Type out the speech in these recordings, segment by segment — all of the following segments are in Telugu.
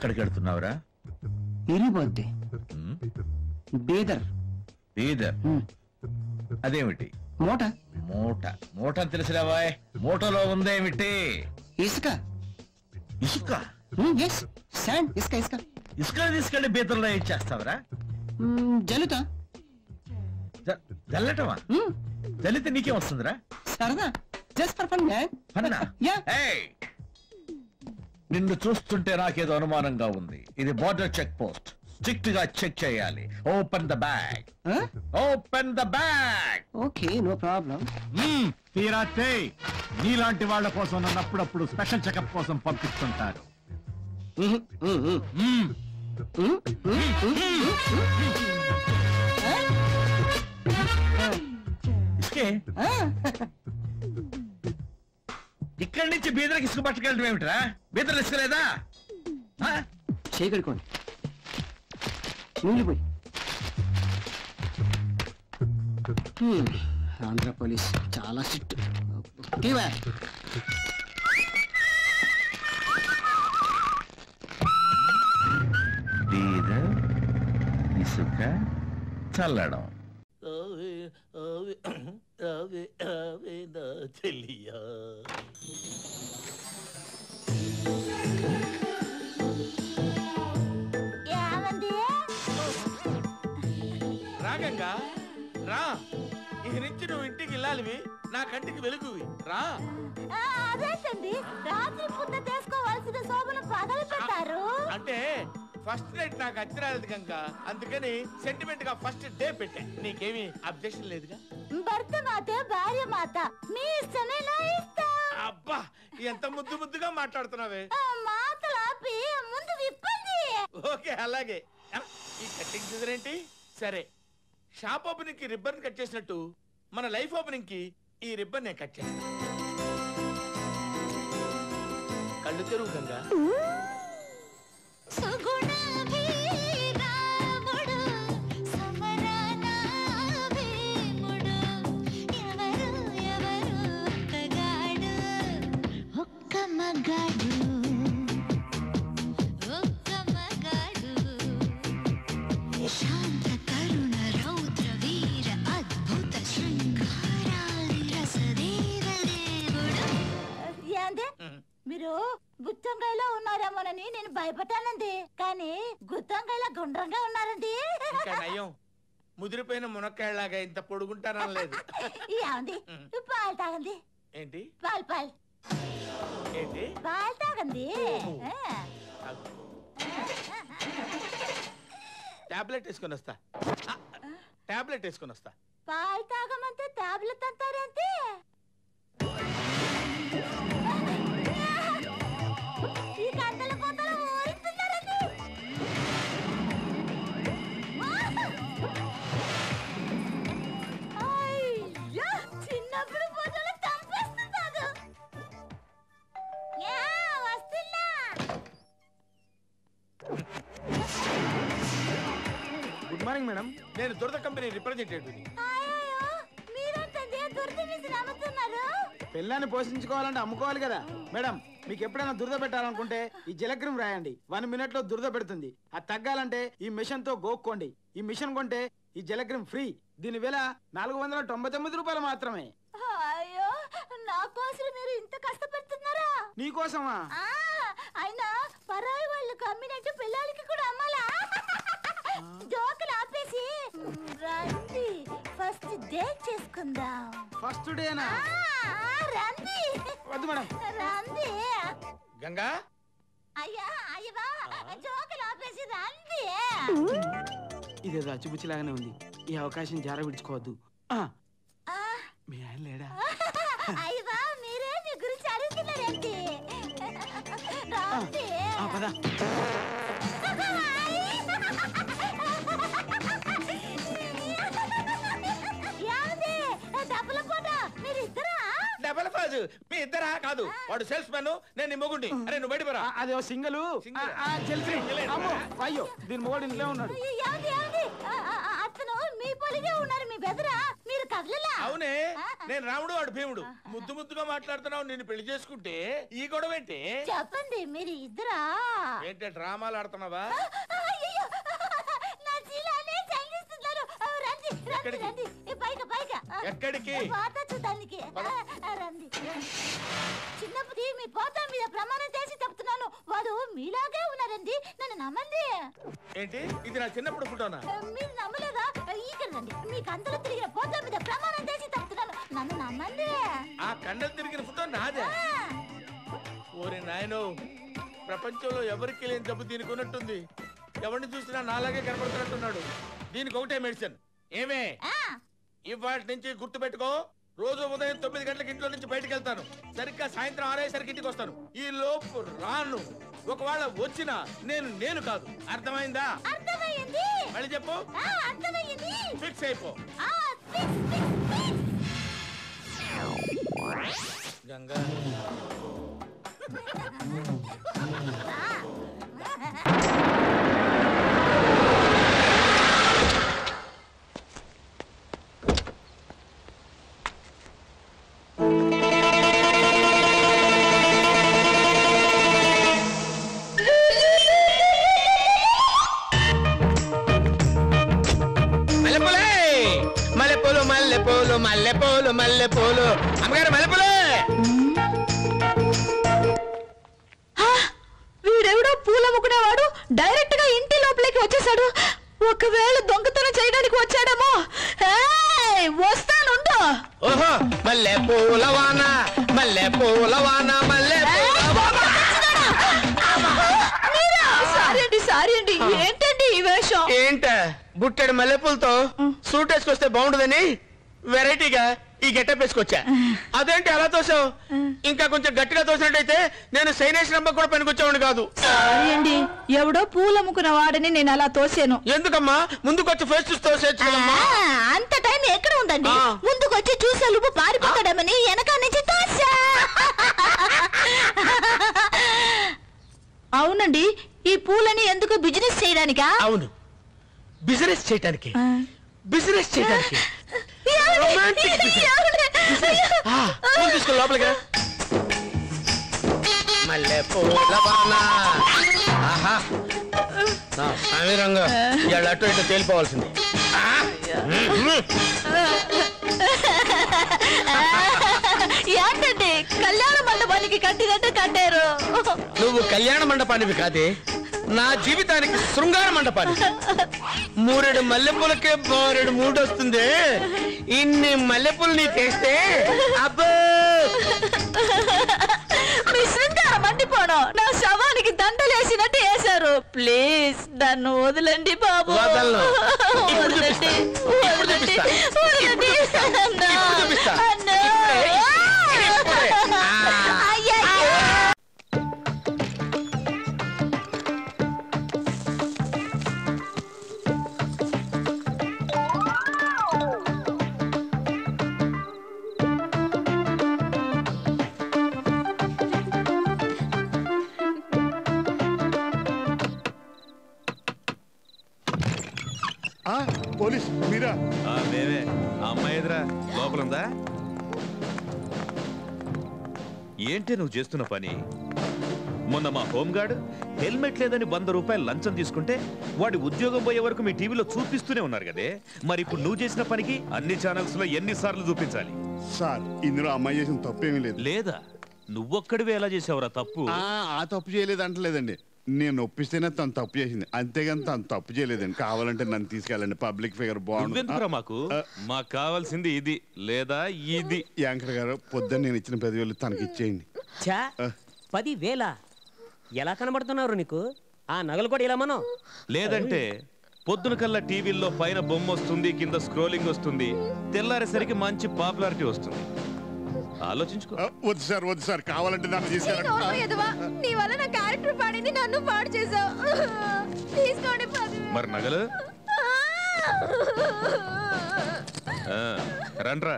ఎక్కడికి వెళ్తున్నావురా? ఇరిపోద్ది. బీదర్. బీదర్ అదేమిటి? మూట. మూట మూట తెలిసిరావాయ్. మూటలో ఉందేమిటి? ఇసుక. ఇసుక? శాండ్. ఇసుక ఇసుక ఇసుక తీసుకెళ్లి బీదర్లో ఏం చేస్తావరా? జల్లుతా. జల్లటమా? జల్లితే నీకేం వస్తుందిరా? సరదా. Just for fun man. ఫన్నా? నిన్ను చూస్తుంటే నాకేదో అనుమానంగా ఉంది. ఇది బార్డర్ చెక్ పోస్ట్. స్ట్రిక్ట్ గా చెక్ చేయాలి. Open the bag. Open the bag. Okay, no problem. తీరా చేయి. నీలాంటి వాళ్ళ కోసం నన్ను అప్పుడప్పుడు స్పెషల్ చెకప్ కోసం పంపిస్తుంటారు. ఇక్కడి నుంచి బీదర్కి ఇసుక పట్టుకెళ్ళడం ఏమిట్రా? బీదర్లు ఇసుకలేదా? చేయగడుకోండి. పోయి ఆంధ్ర పోలీస్ చాలా స్ట్రిక్ట్. బీదర్ ఇసుక చల్లడం. చెల్లియా రాగంగా రా. ఇక నుంచి నువ్వు ఇంటికి వెళ్ళాలివి, నా కంటికి వెలుగువి. రా. అదేంటండి రాత్రి పూట చేసుకోవాల్సిన శోభను పగలు పెట్టారు. అంటే ఫస్ట్ నైట్ నాకు అచ్చరాలేదు గంగా, అందుకని సెంటిమెంట్ గా ఫస్ట్ డే పెట్టా. నీకేమి అబ్జెక్షన్ లేదుగా? భర్త మాత భార్య మాత మీ ఇష్టమే నా ఇష్టం. అబ్బా ఎంత ముద్దు ముద్దుగా మాట్లాడుతున్నావే. మాటలు ఆపి ముందు విప్పండి. ఓకే అలాగే. ఈ కటింగ్ సీజన్ ఏంటి? సరే, షాప్ ఓపెనింగ్ కి రిబ్బన్ కట్ చేసినట్టు మన లైఫ్ ఓపెనింగ్ కి ఈ రిబ్బన్ నేను కట్ చేస్తాను. కళ్ళు తెరువు గంగా. మీరు గుత్తంకాయలో ఉన్నారేమోనని నేను భయపడ్డానండి, కానీ గుత్తంకాయలా గుండ్రంగా ఉన్నారండి. ముదిరిపోయిన మునక్కాయలాగా ఇంత పొడుగుంటానా లేదు. ఏమండి పాలు తాగండి. ఏంటి? పాలు పాలు ఏంటి? పాలు తాగండి. టాబ్లెట్ వేసుకొని వస్తా. టాబ్లెట్ వేసుకొని వస్తా. పాలు తాగమంటే టాబ్లెట్ అంటారంటే ఈ గంటల కోతలు ఊరిస్తున్నారండి. అయ్యో చిన్నప్పుడు పూజలు చంపేస్తున్నాడు. వస్తున్నా. గుడ్ మార్నింగ్ మేడం, నేను దురద కంపెనీ రిప్రజెంటేటివ్. మీరేంటండి దురద విసిరి అమ్ముతున్నారు? పిల్లాన్ని పోషించుకోవాలంటే అమ్ముకోవాలి కదా మేడం. మీకు ఎప్పుడైనా దురద పెట్టాలనుకుంటే ఈ జలక్రీమ్ రాయండి. 1 minute లో దురద పెడుతుంది. అది తగ్గాలంటే ఈ మిషన్ తో గోక్కోండి. ఈ మిషన్ కొంటే ఈ జలక్రీమ్ ఫ్రీ. దీని విల 499 రూపాయలు మాత్రమే. అయ్యో నా కోసం మీరు ఇంత కష్టపడుతున్నారా? నీకోసమా? అయినా పరాయి వాళ్ళకి అమ్మినట్టు పిల్లలకి కూడా అమ్మాలా? జోకులు ఆపేసి రండి ఫస్ట్ డేట్ చేసుకుందాం. ఫస్ట్ డేనా? రండి. వద్దు మేడం. రండి గంగా. అయ్యా అయ్యా జోకులు ఆపేసి రండి. ఇదేదో అచ్చుపుచ్చిలాగానే ఉంది. ఈ అవకాశం జార విడుచుకోవద్దు. మీ ఆయన లేడా? అయ్యా మీరే మీ గురించి అడుగుతున్నారేంటి? రండి. పద. డబల్ ఫాజు మీ ఇద్దరా? కాదు, వాడు సేల్స్ మ్యాన్, నేను నీ మొగుండి. అరే నువ్వు బయట పరా. అదే సింగల్. అయ్యో దీని మొగుడు ఇంట్లో ఉన్నాడు. అతను మీ అలాగే ఉన్నారు మీ బెదరా మీరు కదలలా అవునే నేను రాముడు వాడు భీముడు ముద్దు ముద్దుగా మాట్లాడుతున్నావు నిన్ను పెళ్లి చేసుకుంటే ఈ గొడవ ఏంటి చెప్పండి మీరు ఇద్దరా ఏంటి డ్రామాలు ఆడుతున్నావా అయ్యయ్యో, నా జీలానే చంగిస్తున్నారు రండి రండి రండి పైగా పైగా ఎక్కడికి పోతా చూడడానికి రండి చిన్నప్పుడు మీ పోతా మీద ప్రమాణం చేసి చెప్తున్నాను వాడు మీలాగే ఉన్నారండి నన్ను నమ్మండి ఏంటి ఇది నా చిన్నప్పుడు ఫోటోనా మీరు నమ్మలేదా ఇక్కడ రండి మీ కంతలు తిరిగిన పోతా మీద ప్రమాణం చేసి చెప్తున్నాను నన్ను నమ్మండి ఆ కండలు తిరిగిన ఫోటో నాదే ఓరి నాయనో ప్రపంచంలో ఎవరికి లేని జబ్బు దీనికి ఉన్నట్టుంది ఎవరిని చూసినా నాలాగే కనపడుతున్నట్టున్నాడు దీనికి ఒకటే మెడిసిన్ ఏమే ఇవాటి నుంచి గుర్తు పెట్టుకో రోజు ఉదయం 9 గంటలకు ఇంట్లో నుంచి బయటకు వెళ్తాను సరిగ్గా సాయంత్రం 6 ఇంటికి వస్తాను ఈ లోపు రాను ఒకవేళ వచ్చినా నేను కాదు అర్థమైందా అర్థమైంది మళ్ళీ చెప్పు అర్థమైంది ఫిక్స్ అయిపో గంగా మల్లెపూలు అమ్మగారు మల్లెపూలు వీడెవడో పూల ముక్కునేవాడు డైరెక్ట్ గా ఇంటి లోపలికి వచ్చేసాడు ఒకవేళ దొంగతనం చేయడానికి వచ్చాడేమో వస్తానుండు ఓహో మల్లెపూల వాన మల్లెపూల వాన సారీ అండి ఏంటండి ఈ వేషం ఏంట బుట్టెడు మల్లెపూలతో సూట్ వేసుకొస్తే బాగుంటుందని వెరైటీగా ఈ గెటప్ వేసుకొచ్చా అదేంటి అలా తోసావు ఇంకా కొంచెం గట్టిగా తోసినట్టయితే నేను సైనేష్ రంబ కూడా పనికొచ్చేవాడిని కాదు సారీ అండి ఎవడో పూల ముక్కున వాడని నేను అలా తోసాను ఎందుకమ్మా ముందుకొచ్చి ఫేస్ చూసి తోసేచ్చు అంత టైం ఎక్కడ ఉందండి ముందుకొచ్చి చూసే లోపు పారిపోతాడమని వెనక నుంచి తోసా అవునండి ఈ పూలని ఎందుకు బిజినెస్ చేయడానికా అవును బిజినెస్ చేయడానికి బిజినెస్ చేయడానికి లోపలికి మల్లె పూల వాన సమీరంగా ఇవాళ అటు ఇటు తేలిపోవాల్సింది ఏంటండి కళ్యాణ మండపానికి కట్టినట్టు కట్టారు నువ్వు కళ్యాణ మండపానివి కాదే నా జీవితానికి శృంగార మండపాన్ని 3 మల్లెపూలకే 2 మూడు వస్తుంది ఇన్ని మల్లెపూలు నీ తెస్తే అబ్బో మీ శృంగార మండిపోవడం నా శవానికి దండలేసినట్టు వేశారు ప్లీజ్ నన్ను వదలండి బాబు వదలను. వదలండి వదలండి వదలండి అన్నా పోలీస్ మీరా మేమే అమ్మాయి ఎదురా లోపలుందా ఏంటి నువ్వు చేస్తున్న పని మొన్న మా హోంగార్డ్ హెల్మెట్ లేదని 100 రూపాయలు లంచం తీసుకుంటే వాడి ఉద్యోగం పోయే వరకు మీ టీవీలో చూపిస్తూనే ఉన్నారు కదే మరి ఇప్పుడు నువ్వు చేసిన పనికి అన్ని ఛానల్స్ లో ఎన్నిసార్లు చూపించాలి సార్ ఇందులో అమ్మాయి చేసిన తప్పేమీ లేదు లేదా నువ్వొక్కడివే ఎలా చేసావురా తప్పు ఆ తప్పు చేయలేదు అంటలేదండి నేను ఒప్పిస్తేనే తను తప్పు చేసింది అంతేగాని తను తప్పు చేయలేదండి కావాలంటే నన్ను తీసుకెళ్ళండి పబ్లిక్ ఫిగర్ నువ్వెందుకురా మాకు కావాల్సింది ఇది లేదా ఇది యాంకర్ గారు పొద్దున్న నేను ఇచ్చిన 10,000 తనకి ఇచ్చేయండి 10,000 ఎలా కనబడుతున్నారు నీకు ఆ నగలు కూడా ఇలా మనం లేదంటే పొద్దున కల్లా టీవీల్లో పైన బొమ్మ వస్తుంది కింద స్క్రోలింగ్ వస్తుంది తెల్లారేసరికి మంచి పాపులారిటీ వస్తుంది ఆలోచించుకో వద్దు సార్ కావాలంటే నన్ను తీసుకెళ్ళండి నీ వల్ల నా క్యారెక్టర్ పాడింది నన్ను పాడు చేసావు తీసుకోండి మరి నగలు రండ్రా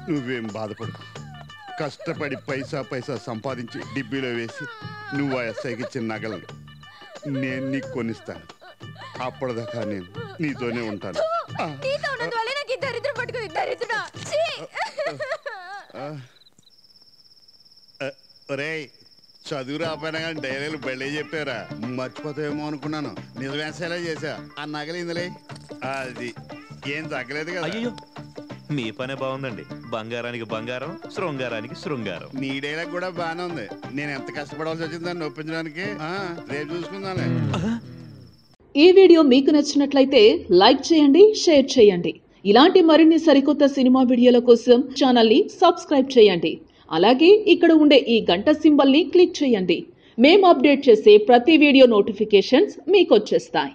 నువ్వేం బాధపడు కష్టపడి పైసా సంపాదించి డిబ్బీలో వేసి నువ్వు ఆ ఎస్ఐకి ఇచ్చిన నగలను నేను నీకు కొనిస్తాను అప్పటిదాకా నేను నీతోనే ఉంటాను. నీతో ఉన్నందువల్ల నాకు దరిద్రం పట్టుకుంది. దరిద్రుడా! ఛీ! ఒరేయ్, చదువు రాపోయినా కానీ డైరీలు బెళ్ళే చెప్పారా? మర్చిపోతావేమో అనుకున్నాను. నిజమేసేలా చేసా. ఆ నగలిందిలే. అది ఏం తగ్గలేదు కదా. అయ్యో, మీ పనే బాగుందండి. బంగారానికి బంగారం, శృంగారానికి శృంగారం. నీ డైలాగ్ కూడా బాగానే ఉంది. నేను ఎంత కష్టపడాల్సి వచ్చింది దాన్ని ఒప్పించడానికి. రేపు చూసుకుందాలే. ఈ వీడియో మీకు నచ్చినట్లయితే లైక్ చేయండి, షేర్ చేయండి. ఇలాంటి మరిన్ని సరికొత్త సినిమా వీడియోల కోసం ఛానల్ని సబ్స్క్రైబ్ చేయండి. అలాగే ఇక్కడ ఉండే ఈ గంట సింబల్ని క్లిక్ చేయండి. మేము అప్డేట్ చేసే ప్రతి వీడియో నోటిఫికేషన్స్ మీకు వచ్చేస్తాయి.